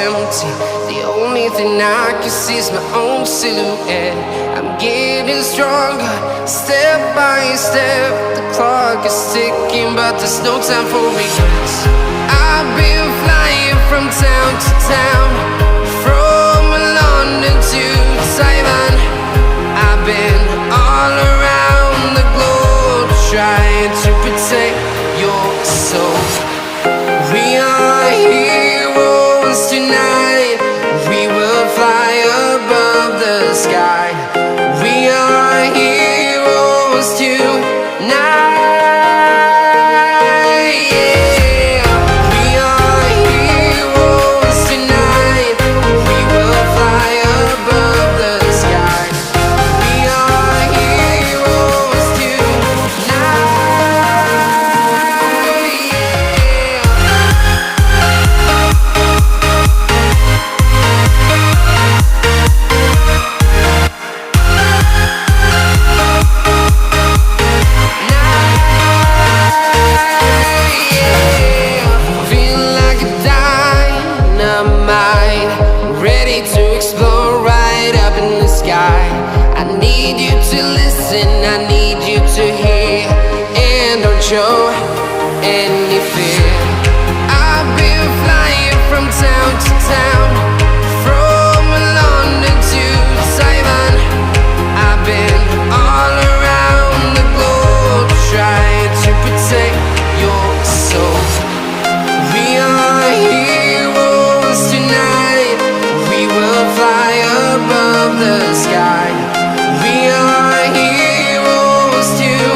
empty. The only thing I can see is my own silhouette. I'm getting stronger, step by step. The clock is ticking, but there's no time for regrets. I've been flying from town to town, from London to Taiwan. I've been all around the globe, trying to protect your soul. We are heroes tonight. We will fly above the sky. We are heroes tonight. Show any fear. I've been flying from town to town, from London to Taiwan. I've been all around the globe, trying to protect your soul. We are heroes tonight. We will fly above the sky. We are heroes tonight.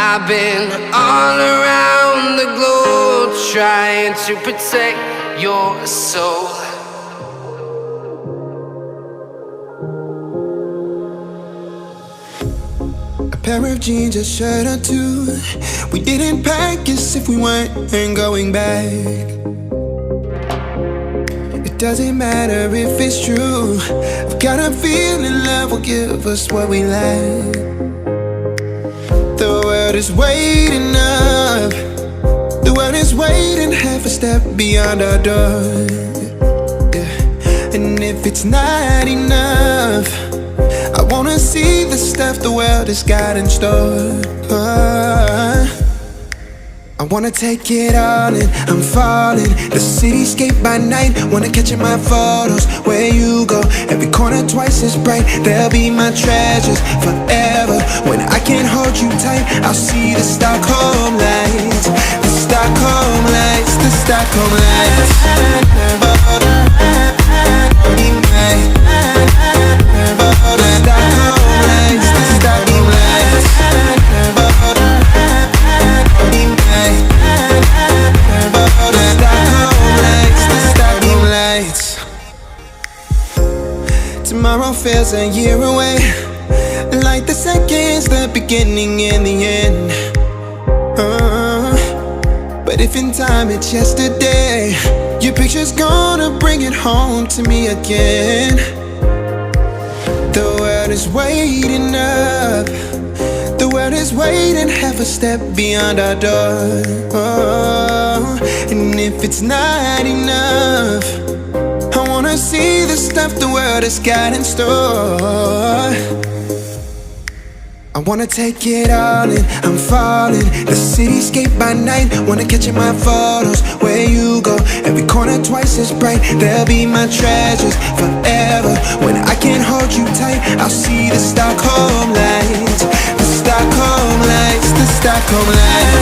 I've been all around the globe, trying to protect your soul. A pair of jeans, a shirt or two. We didn't pack as if we weren't going back. It doesn't matter if it's true. I've got a feeling love will give us what we lack. The world is waiting up. The world is waiting half a step beyond our door. Yeah. And if it's not enough, I wanna see the stuff the world has got in store. I wanna take it all in, I'm falling. The cityscape by night, wanna catch in my photos. Where you go, every corner twice as bright. They'll be my treasures forever. When I can't hold you tight, I'll see the Stockholm lights. The Stockholm lights, the Stockholm lights. The Stockholm lights, the Stockholm lights. Tomorrow feels a year away, like the seconds, the beginning and the end. But if in time it's yesterday, your picture's gonna bring it home to me again. The world is waiting up. The world is waiting half a step beyond our door. And if it's not enough, I wanna see the stuff the world has got in store. I wanna take it all in, I'm falling. The cityscape by night, wanna catch in my photos. Where you go, every corner twice as bright. They'll be my treasures forever. When I can't hold you tight, I'll see the Stockholm lights. The Stockholm lights, the Stockholm lights.